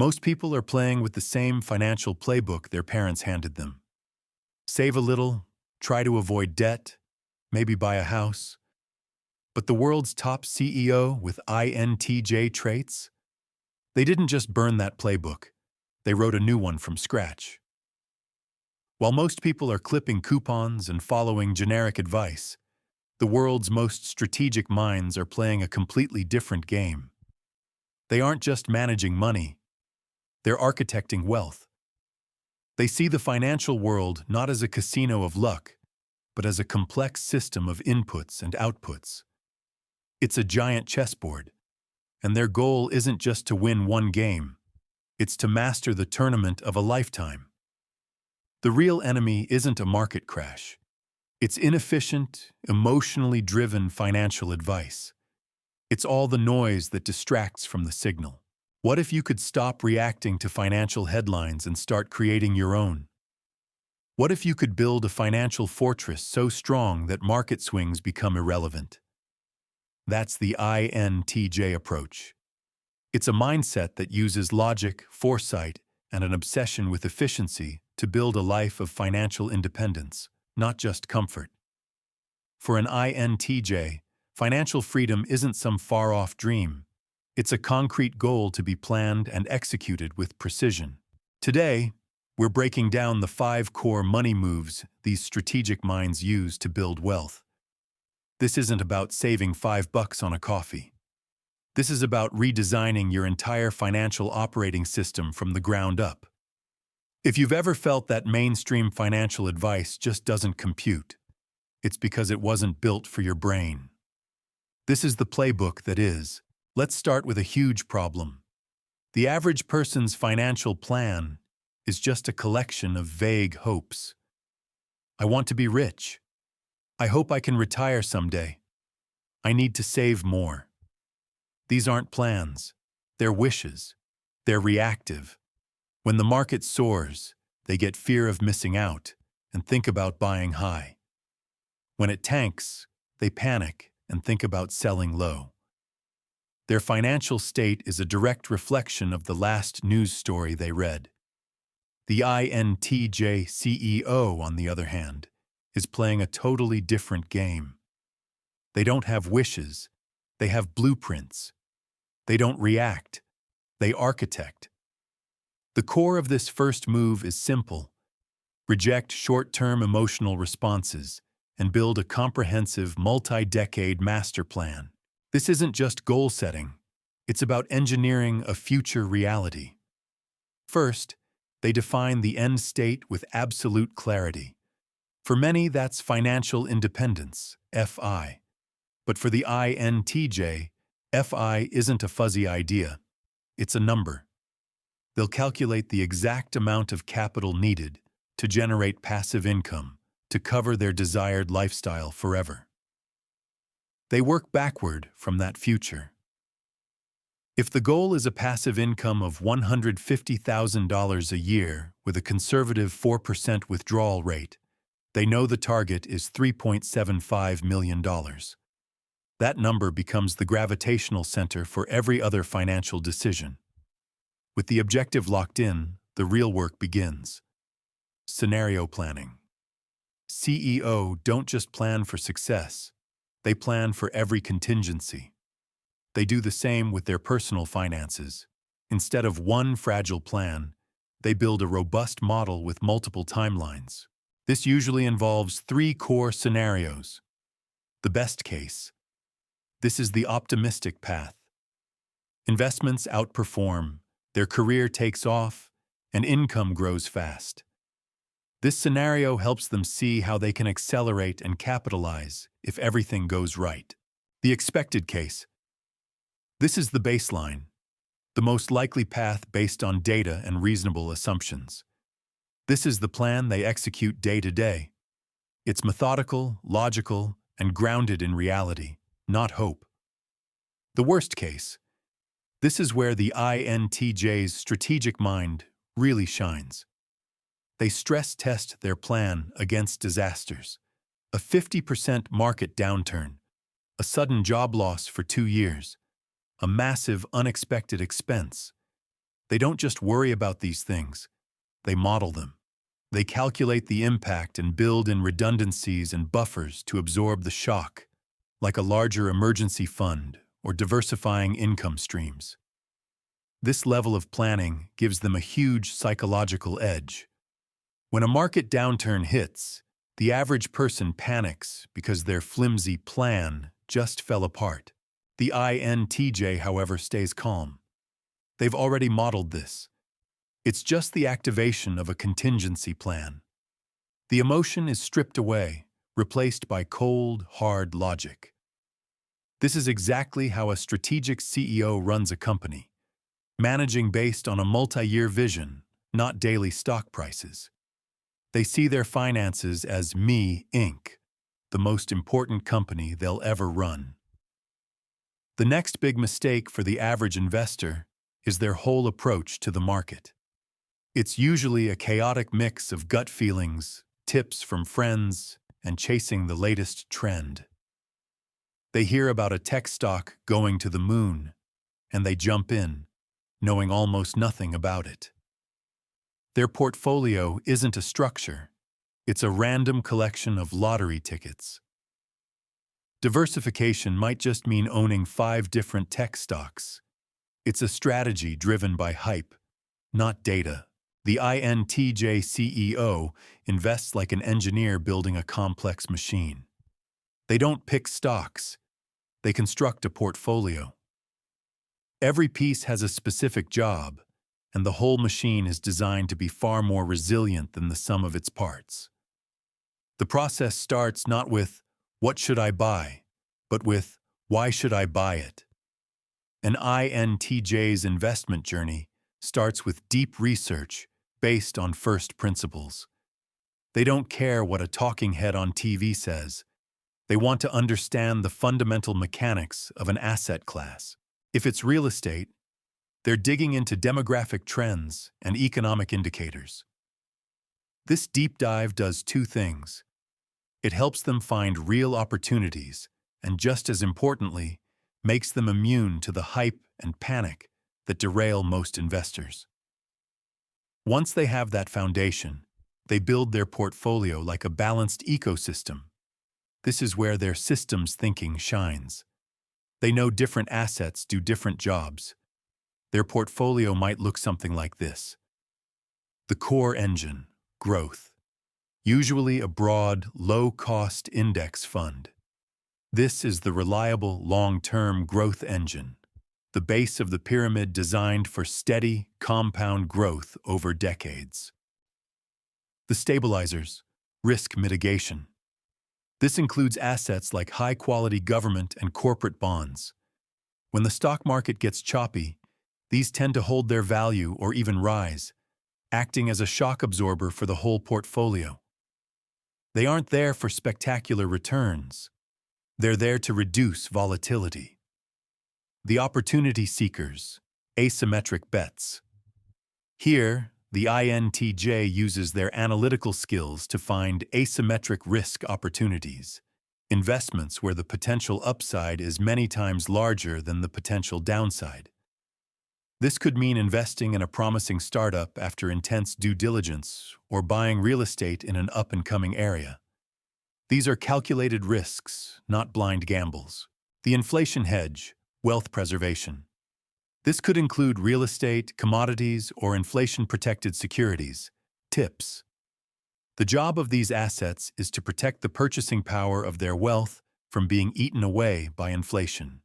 Most people are playing with the same financial playbook their parents handed them. Save a little, try to avoid debt, maybe buy a house. But the world's top CEO with INTJ traits? They didn't just burn that playbook. They wrote a new one from scratch. While most people are clipping coupons and following generic advice, the world's most strategic minds are playing a completely different game. They aren't just managing money. They're architecting wealth. They see the financial world not as a casino of luck, but as a complex system of inputs and outputs. It's a giant chessboard, and their goal isn't just to win one game. It's to master the tournament of a lifetime. The real enemy isn't a market crash. It's inefficient, emotionally driven financial advice. It's all the noise that distracts from the signal. What if you could stop reacting to financial headlines and start creating your own? What if you could build a financial fortress so strong that market swings become irrelevant? That's the INTJ approach. It's a mindset that uses logic, foresight, and an obsession with efficiency to build a life of financial independence, not just comfort. For an INTJ, financial freedom isn't some far-off dream. It's a concrete goal to be planned and executed with precision. Today, we're breaking down the 5 core money moves these strategic minds use to build wealth. This isn't about saving $5 on a coffee. This is about redesigning your entire financial operating system from the ground up. If you've ever felt that mainstream financial advice just doesn't compute, it's because it wasn't built for your brain. This is the playbook that is. Let's start with a huge problem. The average person's financial plan is just a collection of vague hopes. I want to be rich. I hope I can retire someday. I need to save more. These aren't plans. They're wishes. They're reactive. When the market soars, they get fear of missing out and think about buying high. When it tanks, they panic and think about selling low. Their financial state is a direct reflection of the last news story they read. The INTJ CEO, on the other hand, is playing a totally different game. They don't have wishes, they have blueprints. They don't react, they architect. The core of this first move is simple. Reject short-term emotional responses and build a comprehensive, multi-decade master plan. This isn't just goal setting, it's about engineering a future reality. First, they define the end state with absolute clarity. For many, that's financial independence, FI. But for the INTJ, FI isn't a fuzzy idea, it's a number. They'll calculate the exact amount of capital needed to generate passive income to cover their desired lifestyle forever. They work backward from that future. If the goal is a passive income of $150,000 a year with a conservative 4% withdrawal rate, they know the target is $3.75 million. That number becomes the gravitational center for every other financial decision. With the objective locked in, the real work begins. Scenario planning. CEO don't just plan for success. They plan for every contingency. They do the same with their personal finances. Instead of one fragile plan, they build a robust model with multiple timelines. This usually involves 3 core scenarios. The best case. This is the optimistic path. Investments outperform, their career takes off, and income grows fast. This scenario helps them see how they can accelerate and capitalize if everything goes right. The expected case. This is the baseline, the most likely path based on data and reasonable assumptions. This is the plan they execute day to day. It's methodical, logical, and grounded in reality, not hope. The worst case. This is where the INTJ's strategic mind really shines. They stress test their plan against disasters. A 50% market downturn, a sudden job loss for 2 years, a massive unexpected expense. They don't just worry about these things, they model them. They calculate the impact and build in redundancies and buffers to absorb the shock, like a larger emergency fund or diversifying income streams. This level of planning gives them a huge psychological edge. When a market downturn hits, the average person panics because their flimsy plan just fell apart. The INTJ, however, stays calm. They've already modeled this. It's just the activation of a contingency plan. The emotion is stripped away, replaced by cold, hard logic. This is exactly how a strategic CEO runs a company, managing based on a multi-year vision, not daily stock prices. They see their finances as Me, Inc., the most important company they'll ever run. The next big mistake for the average investor is their whole approach to the market. It's usually a chaotic mix of gut feelings, tips from friends, and chasing the latest trend. They hear about a tech stock going to the moon, and they jump in, knowing almost nothing about it. Their portfolio isn't a structure, it's a random collection of lottery tickets. Diversification might just mean owning 5 different tech stocks. It's a strategy driven by hype, not data. The INTJ CEO invests like an engineer building a complex machine. They don't pick stocks, they construct a portfolio. Every piece has a specific job, and the whole machine is designed to be far more resilient than the sum of its parts. The process starts not with, "What should I buy?" but with, "Why should I buy it?" An INTJ's investment journey starts with deep research based on first principles. They don't care what a talking head on TV says. They want to understand the fundamental mechanics of an asset class. If it's real estate, they're digging into demographic trends and economic indicators. This deep dive does 2 things. It helps them find real opportunities, and just as importantly, makes them immune to the hype and panic that derail most investors. Once they have that foundation, they build their portfolio like a balanced ecosystem. This is where their systems thinking shines. They know different assets do different jobs. Their portfolio might look something like this. The core engine, growth. Usually a broad, low-cost index fund. This is the reliable, long-term growth engine, the base of the pyramid designed for steady, compound growth over decades. The stabilizers, risk mitigation. This includes assets like high-quality government and corporate bonds. When the stock market gets choppy, these tend to hold their value or even rise, acting as a shock absorber for the whole portfolio. They aren't there for spectacular returns. They're there to reduce volatility. The opportunity seekers, asymmetric bets. Here, the INTJ uses their analytical skills to find asymmetric risk opportunities, investments where the potential upside is many times larger than the potential downside. This could mean investing in a promising startup after intense due diligence or buying real estate in an up-and-coming area. These are calculated risks, not blind gambles. The inflation hedge, wealth preservation. This could include real estate, commodities, or inflation-protected securities. Tips. The job of these assets is to protect the purchasing power of their wealth from being eaten away by inflation.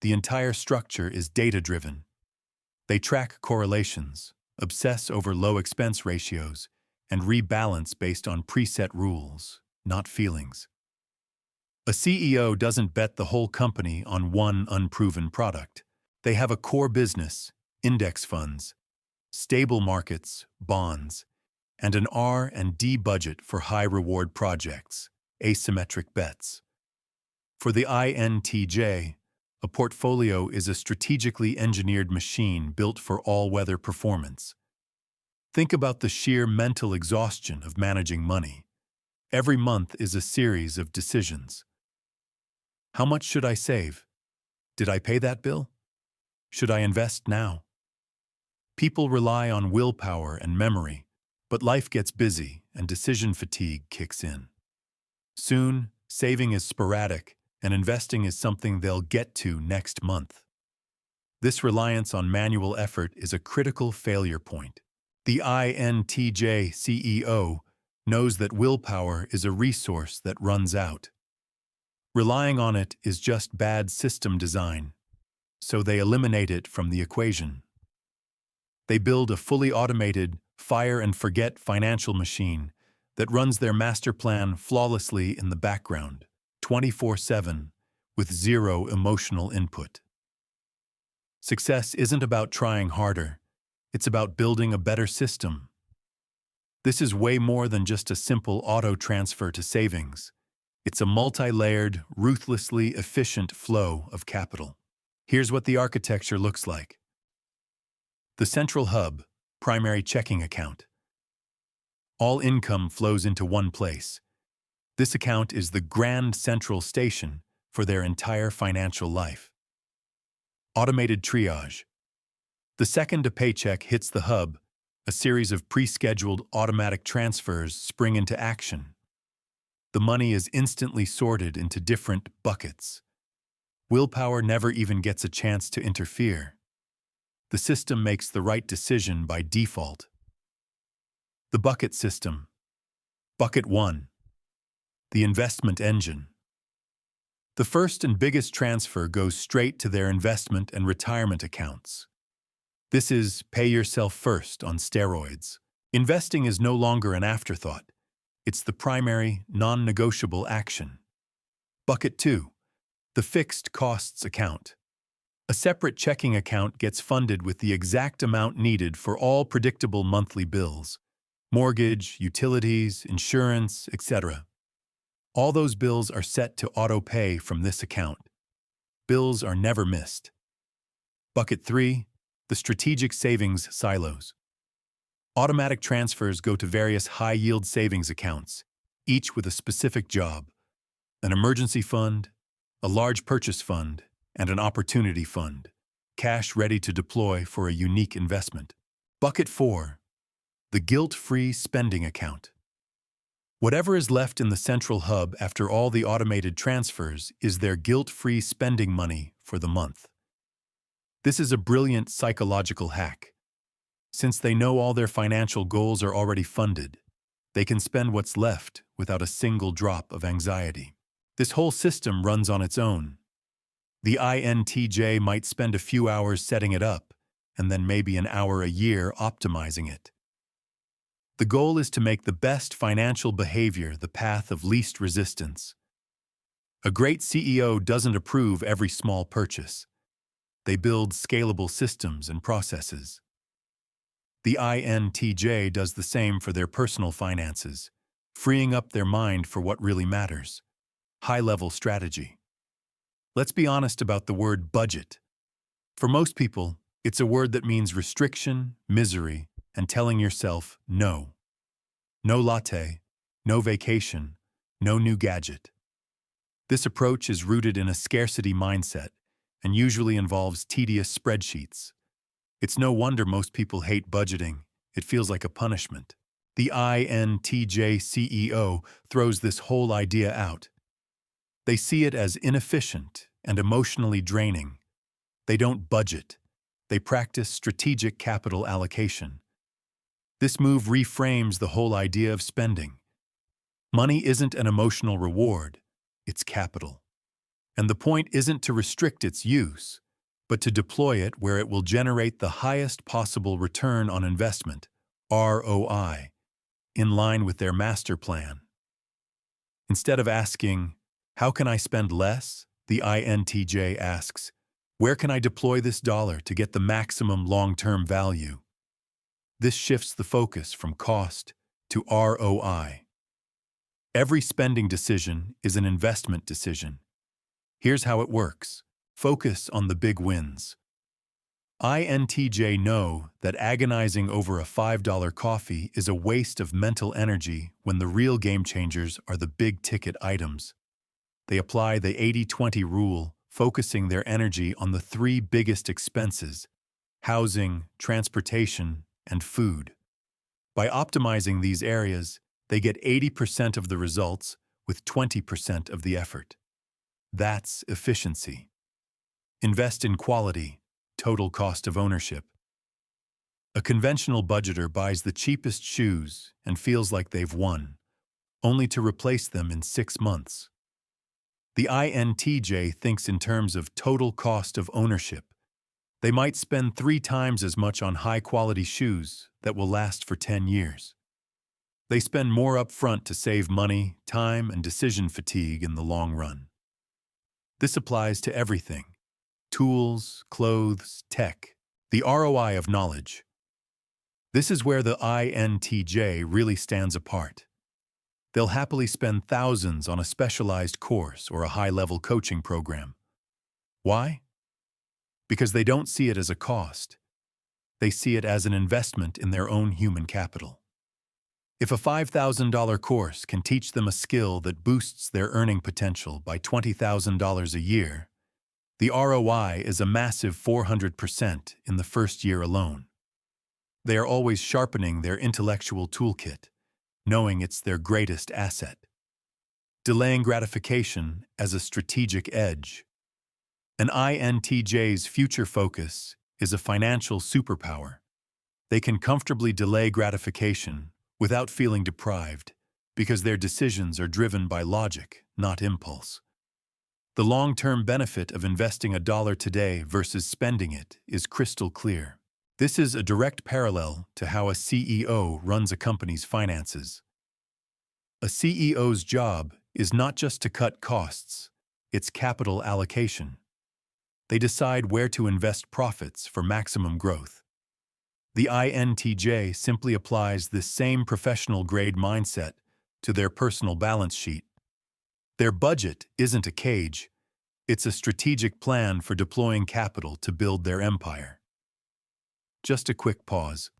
The entire structure is data-driven. They track correlations, obsess over low expense ratios, and rebalance based on preset rules, not feelings. A CEO doesn't bet the whole company on one unproven product. They have a core business, index funds, stable markets, bonds, and an R&D budget for high-reward projects, asymmetric bets. For the INTJ, a portfolio is a strategically engineered machine built for all-weather performance. Think about the sheer mental exhaustion of managing money. Every month is a series of decisions. How much should I save? Did I pay that bill? Should I invest now? People rely on willpower and memory, but life gets busy and decision fatigue kicks in. Soon, saving is sporadic and investing is something they'll get to next month. This reliance on manual effort is a critical failure point. The INTJ CEO knows that willpower is a resource that runs out. Relying on it is just bad system design, so they eliminate it from the equation. They build a fully automated, fire-and-forget financial machine that runs their master plan flawlessly in the background, 24/7, with zero emotional input. Success isn't about trying harder, it's about building a better system. This is way more than just a simple auto transfer to savings. It's a multi-layered, ruthlessly efficient flow of capital. Here's what the architecture looks like. The central hub, primary checking account. All income flows into one place. This account is the grand central station for their entire financial life. Automated triage. The second a paycheck hits the hub, a series of pre-scheduled automatic transfers spring into action. The money is instantly sorted into different buckets. Willpower never even gets a chance to interfere. The system makes the right decision by default. The bucket system. Bucket 1. The investment engine. The first and biggest transfer goes straight to their investment and retirement accounts. This is pay yourself first on steroids. Investing is no longer an afterthought. It's the primary, non-negotiable action. Bucket 2. The fixed costs account. A separate checking account gets funded with the exact amount needed for all predictable monthly bills. Mortgage, utilities, insurance, etc. All those bills are set to auto-pay from this account. Bills are never missed. Bucket 3. The strategic savings silos. Automatic transfers go to various high-yield savings accounts, each with a specific job: an emergency fund, a large purchase fund, and an opportunity fund, cash ready to deploy for a unique investment. Bucket 4. The guilt-free spending account. Whatever is left in the central hub after all the automated transfers is their guilt-free spending money for the month. This is a brilliant psychological hack. Since they know all their financial goals are already funded, they can spend what's left without a single drop of anxiety. This whole system runs on its own. The INTJ might spend a few hours setting it up, and then maybe an hour a year optimizing it. The goal is to make the best financial behavior the path of least resistance. A great CEO doesn't approve every small purchase. They build scalable systems and processes. The INTJ does the same for their personal finances, freeing up their mind for what really matters: high-level strategy. Let's be honest about the word budget. For most people, it's a word that means restriction, misery, and telling yourself no. No latte, no vacation, no new gadget. This approach is rooted in a scarcity mindset and usually involves tedious spreadsheets. It's no wonder most people hate budgeting. It feels like a punishment. The INTJ CEO throws this whole idea out. They see it as inefficient and emotionally draining. They don't budget. They practice strategic capital allocation. This move reframes the whole idea of spending. Money isn't an emotional reward, it's capital. And the point isn't to restrict its use, but to deploy it where it will generate the highest possible return on investment, ROI, in line with their master plan. Instead of asking, "How can I spend less?" the INTJ asks, "Where can I deploy this dollar to get the maximum long-term value?" This shifts the focus from cost to ROI. Every spending decision is an investment decision. Here's how it works. Focus on the big wins. INTJ know that agonizing over a $5 coffee is a waste of mental energy when the real game changers are the big-ticket items. They apply the 80-20 rule, focusing their energy on the 3 biggest expenses: housing, transportation, and food. By optimizing these areas, they get 80% of the results with 20% of the effort. That's efficiency. Invest in quality, total cost of ownership. A conventional budgeter buys the cheapest shoes and feels like they've won, only to replace them in 6 months. The INTJ thinks in terms of total cost of ownership. They might spend 3 times as much on high-quality shoes that will last for 10 years. They spend more upfront to save money, time, and decision fatigue in the long run. This applies to everything: tools, clothes, tech, the ROI of knowledge. This is where the INTJ really stands apart. They'll happily spend thousands on a specialized course or a high-level coaching program. Why? Because they don't see it as a cost. They see it as an investment in their own human capital. If a $5,000 course can teach them a skill that boosts their earning potential by $20,000 a year, the ROI is a massive 400% in the first year alone. They are always sharpening their intellectual toolkit, knowing it's their greatest asset. Delaying gratification as a strategic edge. An INTJ's future focus is a financial superpower. They can comfortably delay gratification without feeling deprived because their decisions are driven by logic, not impulse. The long-term benefit of investing $1 today versus spending it is crystal clear. This is a direct parallel to how a CEO runs a company's finances. A CEO's job is not just to cut costs, it's capital allocation. They decide where to invest profits for maximum growth. The INTJ simply applies this same professional-grade mindset to their personal balance sheet. Their budget isn't a cage, it's a strategic plan for deploying capital to build their empire. Just a quick pause.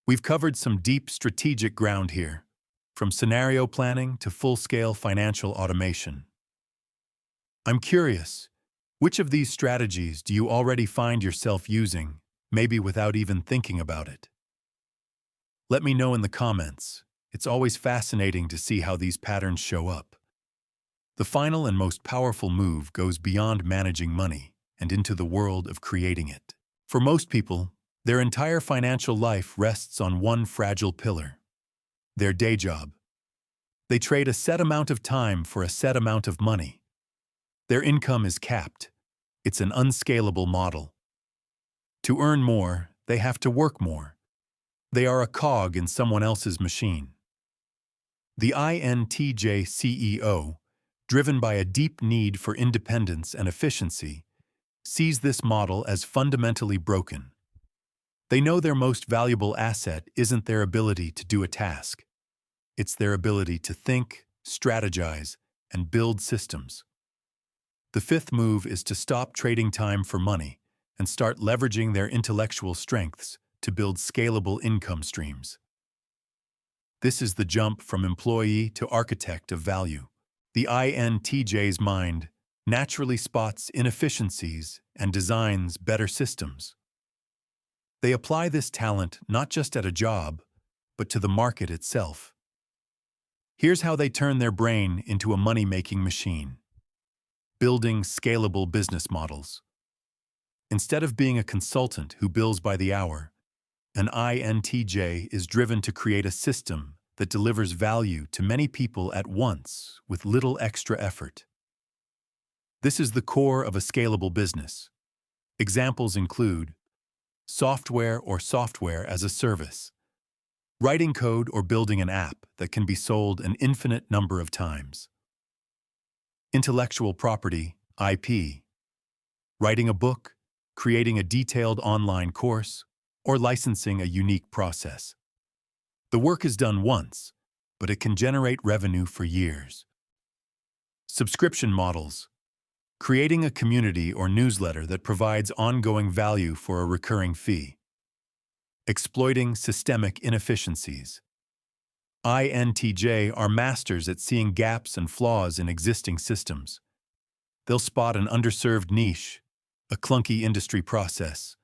We've covered some deep strategic ground here, from scenario planning to full-scale financial automation. I'm curious, which of these strategies do you already find yourself using, maybe without even thinking about it? Let me know in the comments. It's always fascinating to see how these patterns show up. The final and most powerful move goes beyond managing money and into the world of creating it. For most people, their entire financial life rests on one fragile pillar: their day job. They trade a set amount of time for a set amount of money. Their income is capped. It's an unscalable model. To earn more, they have to work more. They are a cog in someone else's machine. The INTJ CEO, driven by a deep need for independence and efficiency, sees this model as fundamentally broken. They know their most valuable asset isn't their ability to do a task. It's their ability to think, strategize, and build systems. The fifth move is to stop trading time for money and start leveraging their intellectual strengths to build scalable income streams. This is the jump from employee to architect of value. The INTJ's mind naturally spots inefficiencies and designs better systems. They apply this talent not just at a job, but to the market itself. Here's how they turn their brain into a money-making machine. Building scalable business models. Instead of being a consultant who bills by the hour, an INTJ is driven to create a system that delivers value to many people at once with little extra effort. This is the core of a scalable business. Examples include software or software as a service, writing code or building an app that can be sold an infinite number of times, intellectual property, IP, writing a book, creating a detailed online course, or licensing a unique process. The work is done once, but it can generate revenue for years. Subscription models. Creating a community or newsletter that provides ongoing value for a recurring fee. Exploiting systemic inefficiencies. INTJ are masters at seeing gaps and flaws in existing systems. They'll spot an underserved niche, a clunky industry process,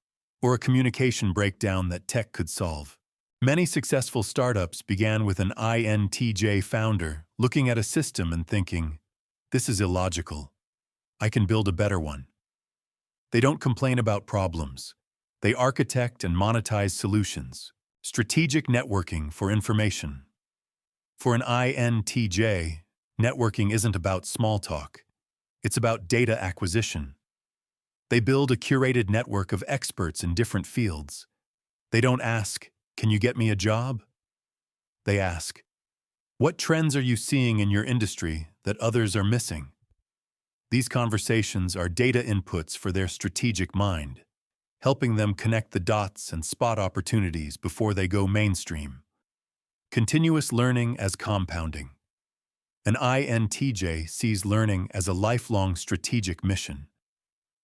or a communication breakdown that tech could solve. Many successful startups began with an INTJ founder looking at a system and thinking, "This is illogical. I can build a better one." They don't complain about problems. They architect and monetize solutions. Strategic networking for information. For an INTJ, networking isn't about small talk. It's about data acquisition. They build a curated network of experts in different fields. They don't ask, "Can you get me a job?" They ask, "What trends are you seeing in your industry that others are missing?" These conversations are data inputs for their strategic mind, helping them connect the dots and spot opportunities before they go mainstream. Continuous learning as compounding. An INTJ sees learning as a lifelong strategic mission.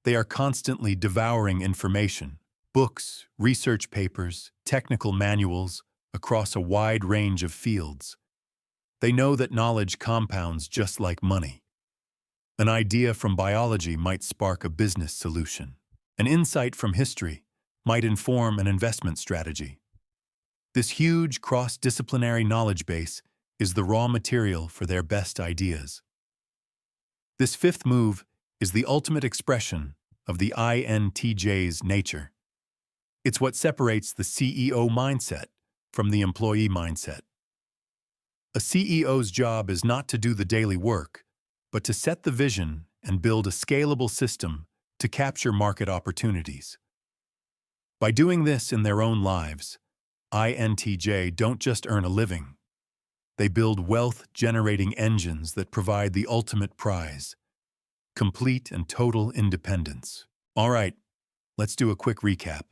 They are constantly devouring information, books, research papers, technical manuals, across a wide range of fields. They know that knowledge compounds just like money. An idea from biology might spark a business solution. An insight from history might inform an investment strategy. This huge cross-disciplinary knowledge base is the raw material for their best ideas. This fifth move is the ultimate expression of the INTJ's nature. It's what separates the CEO mindset from the employee mindset. A CEO's job is not to do the daily work, but to set the vision and build a scalable system to capture market opportunities. By doing this in their own lives, INTJ don't just earn a living. They build wealth-generating engines that provide the ultimate prize: complete and total independence. All right, let's do a quick recap.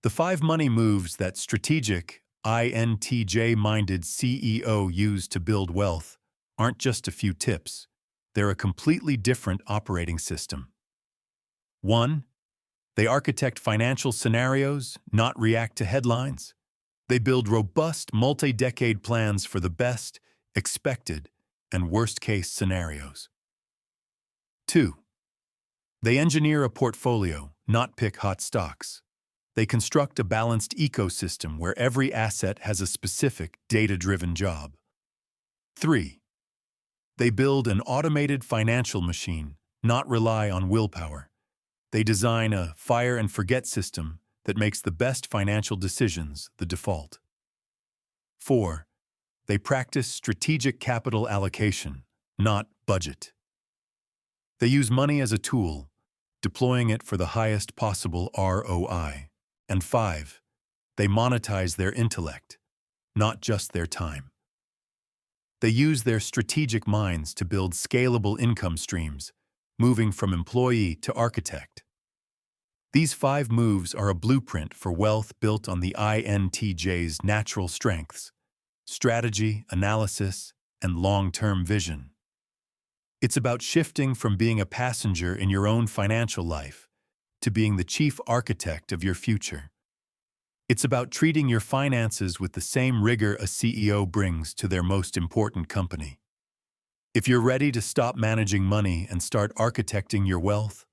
The 5 money moves that strategic, INTJ-minded CEO use to build wealth aren't just a few tips. They're a completely different operating system. 1. They architect financial scenarios, not react to headlines. They build robust, multi-decade plans for the best, expected, and worst-case scenarios. 2. They engineer a portfolio, not pick hot stocks. They construct a balanced ecosystem where every asset has a specific, data-driven job. 3. They build an automated financial machine, not rely on willpower. They design a fire-and-forget system that makes the best financial decisions the default. 4. They practice strategic capital allocation, not budget. They use money as a tool, deploying it for the highest possible ROI. And 5. They monetize their intellect, not just their time. They use their strategic minds to build scalable income streams, moving from employee to architect. These 5 moves are a blueprint for wealth built on the INTJ's natural strengths: strategy, analysis, and long-term vision. It's about shifting from being a passenger in your own financial life to being the chief architect of your future. It's about treating your finances with the same rigor a CEO brings to their most important company. If you're ready to stop managing money and start architecting your wealth,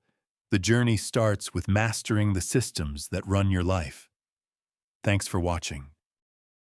the journey starts with mastering the systems that run your life. Thanks for watching.